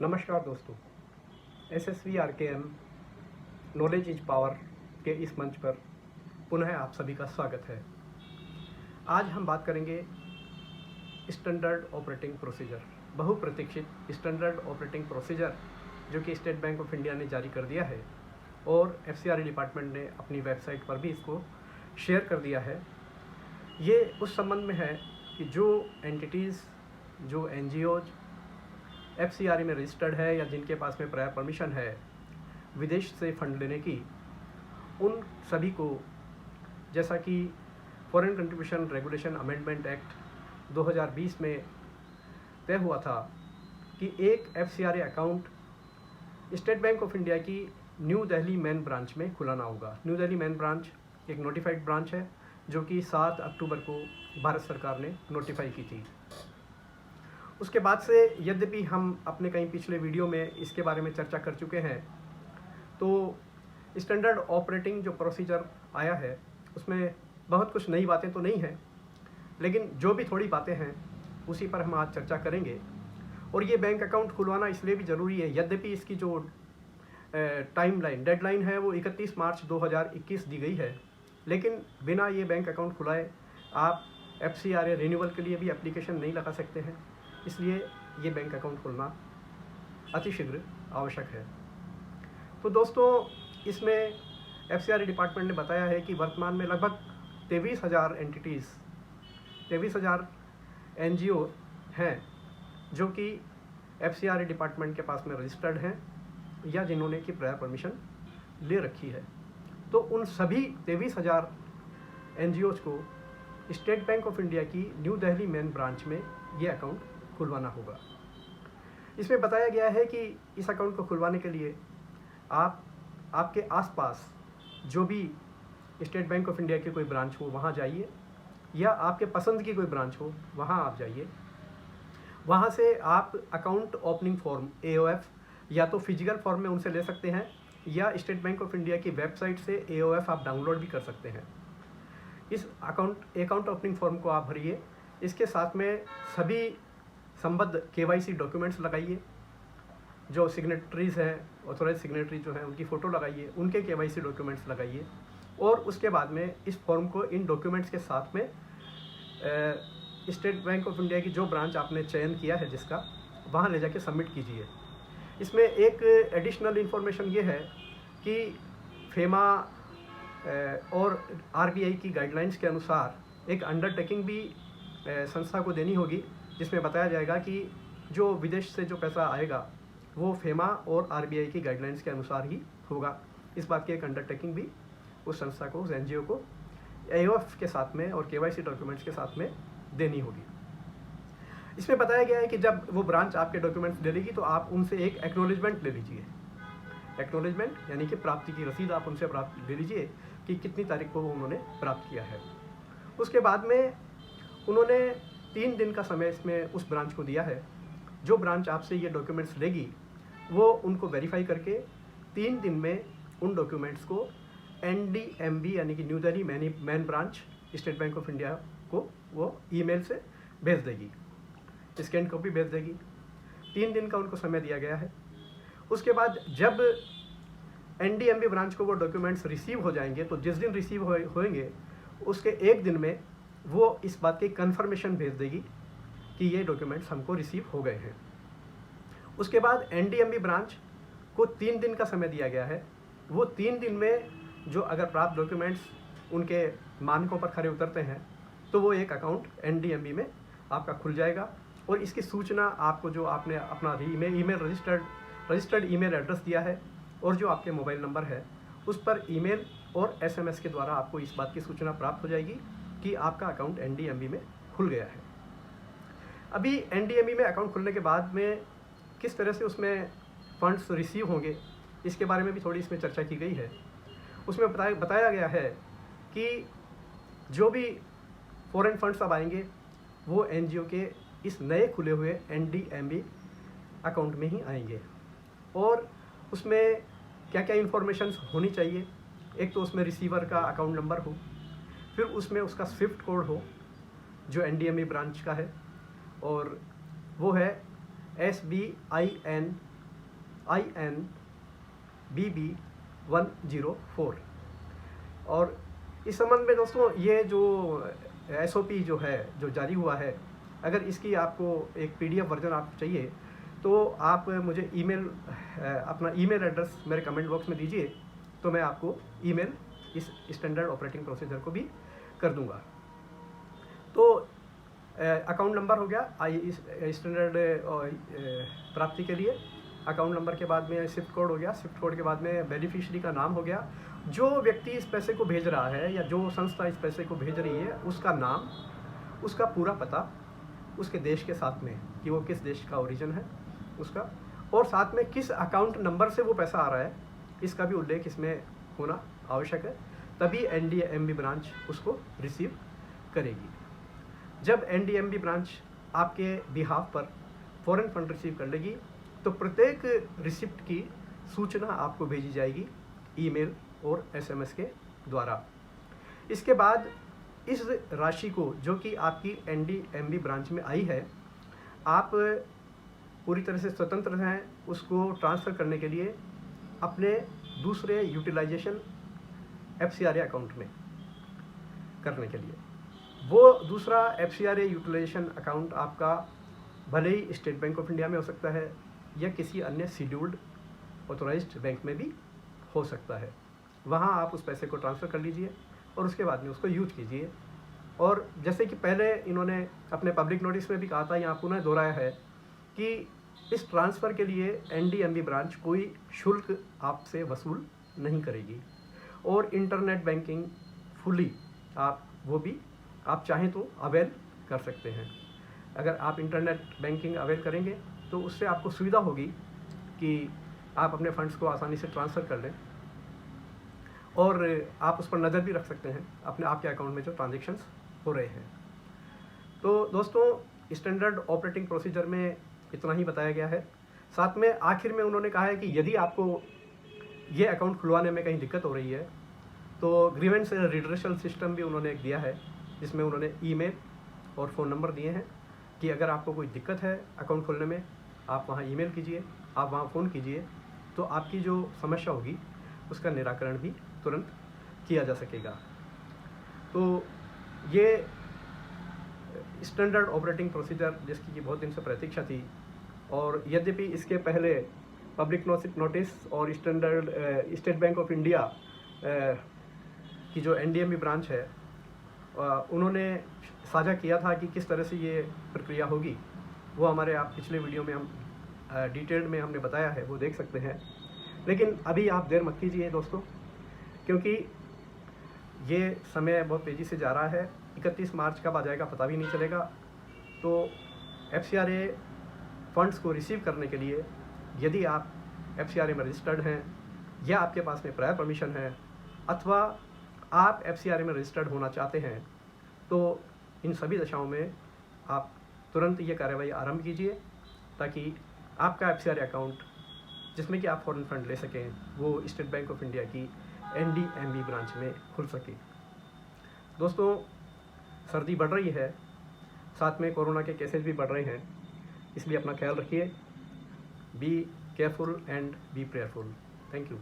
नमस्कार दोस्तों, SSVRKM knowledge is power के इस मंच पर पुनः आप सभी का स्वागत है। आज हम बात करेंगे स्टैंडर्ड ऑपरेटिंग प्रोसीजर, बहुप्रतीक्षित स्टैंडर्ड ऑपरेटिंग प्रोसीजर जो कि स्टेट बैंक ऑफ इंडिया ने जारी कर दिया है और FCRA डिपार्टमेंट ने अपनी वेबसाइट पर भी इसको शेयर कर दिया है। ये उस संबंध में है कि जो एंटिटीज़, जो NGOज FCRA में रजिस्टर्ड है या जिनके पास में प्रायर परमिशन है विदेश से फंड लेने की, उन सभी को, जैसा कि foreign contribution regulation amendment act 2020 में तय हुआ था कि एक FCRA account state bank of India की न्यू दिल्ली मेन ब्रांच में खुलाना होगा। न्यू दिल्ली मेन ब्रांच एक नोटिफाइड ब्रांच है जो कि 7 अक्टूबर को भारत सरकार ने नोटिफाई की थी। उसके बाद से यद्यपि हम अपने कई पिछले वीडियो में इसके बारे में चर्चा कर चुके हैं, तो स्टैंडर्ड ऑपरेटिंग जो प्रोसीजर आया है उसमें बहुत कुछ नई बातें तो नहीं हैं, लेकिन जो भी थोड़ी बातें हैं उसी पर हम आज चर्चा करेंगे। और ये बैंक अकाउंट खुलवाना इसलिए भी ज़रूरी है, यद्यपि इसकी जो डेडलाइन है वो 31 मार्च 2021 दी गई है, लेकिन बिना ये बैंक अकाउंट खुलाए आप FCRA रिन्यूअल के लिए भी एप्लीकेशन नहीं लगा सकते हैं। इसलिए ये बैंक अकाउंट खोलना अतिशीघ्र आवश्यक है। तो दोस्तों, इसमें FCRA डिपार्टमेंट ने बताया है कि वर्तमान में लगभग 23,000 एंटिटीज़, 23,000 NGO हैं जो कि FCRA डिपार्टमेंट के पास में रजिस्टर्ड हैं या जिन्होंने की प्रायर परमिशन ले रखी है। तो उन सभी 23,000 NGOज को स्टेट बैंक ऑफ इंडिया की न्यू दिल्ली मेन ब्रांच में ये अकाउंट खुलवाना होगा। इसमें बताया गया है कि इस अकाउंट को खुलवाने के लिए आपके आसपास जो भी स्टेट बैंक ऑफ इंडिया की कोई ब्रांच हो वहाँ जाइए, या आपके पसंद की कोई ब्रांच हो वहाँ आप जाइए। वहाँ से आप अकाउंट ओपनिंग फॉर्म AOF या तो फिजिकल फॉर्म में उनसे ले सकते हैं, या स्टेट बैंक ऑफ इंडिया की वेबसाइट से AOF आप डाउनलोड भी कर सकते हैं। इस अकाउंट ओपनिंग फॉर्म को आप भरिए। इसके साथ में सभी संबद्ध KYC डॉक्यूमेंट्स लगाइए। जो सिग्नेटरीज़ हैं, ऑथोराइज सिग्नेटरी जो हैं, उनकी फ़ोटो लगाइए, उनके KYC डॉक्यूमेंट्स लगाइए। और उसके बाद में इस फॉर्म को इन डॉक्यूमेंट्स के साथ में स्टेट बैंक ऑफ इंडिया की जो ब्रांच आपने चयन किया है जिसका, वहाँ ले जाके सबमिट कीजिए। इसमें एक एडिशनल इन्फॉर्मेशन ये है कि फेमा और RBI की गाइडलाइंस के अनुसार एक अंडरटेकिंग भी संस्था को देनी होगी, जिसमें बताया जाएगा कि जो विदेश से जो पैसा आएगा वो फेमा और RBI की गाइडलाइंस के अनुसार ही होगा। इस बात की एक अंडरटेकिंग भी उस संस्था को, उस NGO को AOF के साथ में और KYC डॉक्यूमेंट्स के साथ में देनी होगी। इसमें बताया गया है कि जब वो ब्रांच आपके डॉक्यूमेंट्स ले लेगी तो आप उनसे एक एक्नॉलेजमेंट ले लीजिए। एक्नॉलेजमेंट यानी कि प्राप्ति की रसीद आप उनसे प्राप्त ले लीजिए कि कितनी तारीख को उन्होंने प्राप्त किया है। उसके बाद में उन्होंने 3 दिन का समय इसमें उस ब्रांच को दिया है। जो ब्रांच आपसे ये डॉक्यूमेंट्स लेगी वो उनको वेरीफाई करके 3 दिन में उन डॉक्यूमेंट्स को NDMB यानी कि new Delhi main branch state bank of India को वो ईमेल से भेज देगी, स्कैन कॉपी भेज देगी। 3 दिन का उनको समय दिया गया है। उसके बाद जब NDMB ब्रांच को वो डॉक्यूमेंट्स रिसीव हो जाएंगे, तो जिस दिन रिसीव होंगे उसके 1 दिन में वो इस बात की कंफर्मेशन भेज देगी कि ये डॉक्यूमेंट्स हमको रिसीव हो गए हैं। उसके बाद NDMB ब्रांच को 3 दिन का समय दिया गया है। वो 3 दिन में जो अगर प्राप्त डॉक्यूमेंट्स उनके मानकों पर खरे उतरते हैं तो वो एक अकाउंट NDMB में आपका खुल जाएगा। और इसकी सूचना आपको, जो आपने अपना ईमेल रजिस्टर्ड ईमेल एड्रेस दिया है और जो आपके मोबाइल नंबर है, उस पर ईमेल और SMS के द्वारा आपको इस बात की सूचना प्राप्त हो जाएगी कि आपका अकाउंट NDMB में खुल गया है। अभी NDMB में अकाउंट खुलने के बाद में किस तरह से उसमें फ़ंड्स रिसीव होंगे, इसके बारे में भी थोड़ी इसमें चर्चा की गई है। उसमें बताया गया है कि जो भी फॉरेन फंड्स अब आएंगे वो NGO के इस नए खुले हुए NDMB अकाउंट में ही आएंगे। और उसमें क्या क्या इन्फॉर्मेशंस होनी चाहिए, एक तो उसमें रिसीवर का अकाउंट नंबर हो, फिर उसमें उसका स्विफ्ट कोड हो जो NDMB ब्रांच का है, और वो है SBIN INBB104। और इस संबंध में दोस्तों ये जो SOP जो है, जो जारी हुआ है, अगर इसकी आपको एक PDF वर्जन आपको चाहिए तो आप मुझे ईमेल अपना ईमेल एड्रेस मेरे कमेंट बॉक्स में दीजिए, तो मैं आपको ईमेल इस स्टैंडर्ड ऑपरेटिंग प्रोसीजर को भी कर दूंगा। तो अकाउंट नंबर हो गया इस स्टैंडर्ड प्राप्ति के लिए। अकाउंट नंबर के बाद में स्विफ्ट कोड हो गया। स्विफ्ट कोड के बाद में बेनिफिशियरी का नाम हो गया। जो व्यक्ति इस पैसे को भेज रहा है या जो संस्था इस पैसे को भेज रही है, उसका नाम, उसका पूरा पता, उसके देश के साथ में कि वो किस देश का ओरिजिन है उसका, और साथ में किस अकाउंट नंबर से वो पैसा आ रहा है, इसका भी उल्लेख इसमें होना आवश्यक है। तभी NDMB ब्रांच उसको रिसीव करेगी। जब NDMB ब्रांच आपके बिहाफ पर फॉरेन फंड रिसीव कर लेगी तो प्रत्येक रिसिप्ट की सूचना आपको भेजी जाएगी ईमेल और SMS के द्वारा। इसके बाद इस राशि को, जो कि आपकी NDMB ब्रांच में आई है, आप पूरी तरह से स्वतंत्र हैं उसको ट्रांसफ़र करने के लिए अपने दूसरे यूटिलाइजेशन FCRA अकाउंट में करने के लिए। वो दूसरा FCRA यूटिलाइजेशन अकाउंट आपका भले ही स्टेट बैंक ऑफ इंडिया में हो सकता है या किसी अन्य शेड्यूल्ड ऑथोराइज्ड बैंक में भी हो सकता है। वहाँ आप उस पैसे को ट्रांसफ़र कर लीजिए और उसके बाद में उसको यूज कीजिए। और जैसे कि पहले इन्होंने अपने पब्लिक नोटिस में भी कहा था, यहाँ पुनः दोहराया है कि इस ट्रांसफ़र के लिए NDMB ब्रांच कोई शुल्क आपसे वसूल नहीं करेगी। और इंटरनेट बैंकिंग फुली वो भी आप चाहें तो अवेल कर सकते हैं। अगर आप इंटरनेट बैंकिंग अवेल करेंगे तो उससे आपको सुविधा होगी कि आप अपने फंड्स को आसानी से ट्रांसफ़र कर लें और आप उस पर नज़र भी रख सकते हैं अपने आपके अकाउंट में जो ट्रांजेक्शन्स हो रहे हैं। तो दोस्तों, स्टैंडर्ड ऑपरेटिंग प्रोसीजर में इतना ही बताया गया है। साथ में आखिर में उन्होंने कहा है कि यदि आपको ये अकाउंट खुलवाने में कहीं दिक्कत हो रही है तो ग्रीवेंस रिड्रेसल सिस्टम भी उन्होंने एक दिया है, जिसमें उन्होंने ईमेल और फ़ोन नंबर दिए हैं कि अगर आपको कोई दिक्कत है अकाउंट खोलने में, आप वहाँ ईमेल कीजिए, आप वहाँ फ़ोन कीजिए, तो आपकी जो समस्या होगी उसका निराकरण भी तुरंत किया जा सकेगा। तो ये स्टैंडर्ड ऑपरेटिंग प्रोसीजर जिसकी बहुत दिन से प्रतीक्षा थी, और यद्यपि इसके पहले पब्लिक नोटिस और स्टेट बैंक ऑफ इंडिया की जो NDMB ब्रांच है, उन्होंने साझा किया था कि किस तरह से ये प्रक्रिया होगी। वो हमारे आप पिछले वीडियो में हम डिटेल्ड में हमने बताया है, वो देख सकते हैं। लेकिन अभी आप देर मत कीजिए दोस्तों, क्योंकि ये समय बहुत तेज़ी से जा रहा है। 31 मार्च कब आ जाएगा पता भी नहीं चलेगा। तो FCRA फंड्स को रिसीव करने के लिए यदि आप FCRA में रजिस्टर्ड हैं या आपके पास में प्रायर परमिशन है अथवा आप FCRA में रजिस्टर्ड होना चाहते हैं, तो इन सभी दशाओं में आप तुरंत ये कार्रवाई आरंभ कीजिए ताकि आपका FCRA अकाउंट जिसमें कि आप फॉरेन फंड ले सकें वो स्टेट बैंक ऑफ इंडिया की NDMB ब्रांच में खुल सके। दोस्तों, सर्दी बढ़ रही है, साथ में कोरोना के केसेस भी बढ़ रहे हैं, इसलिए अपना ख्याल रखिए। Be careful and B prayerful. Thank you.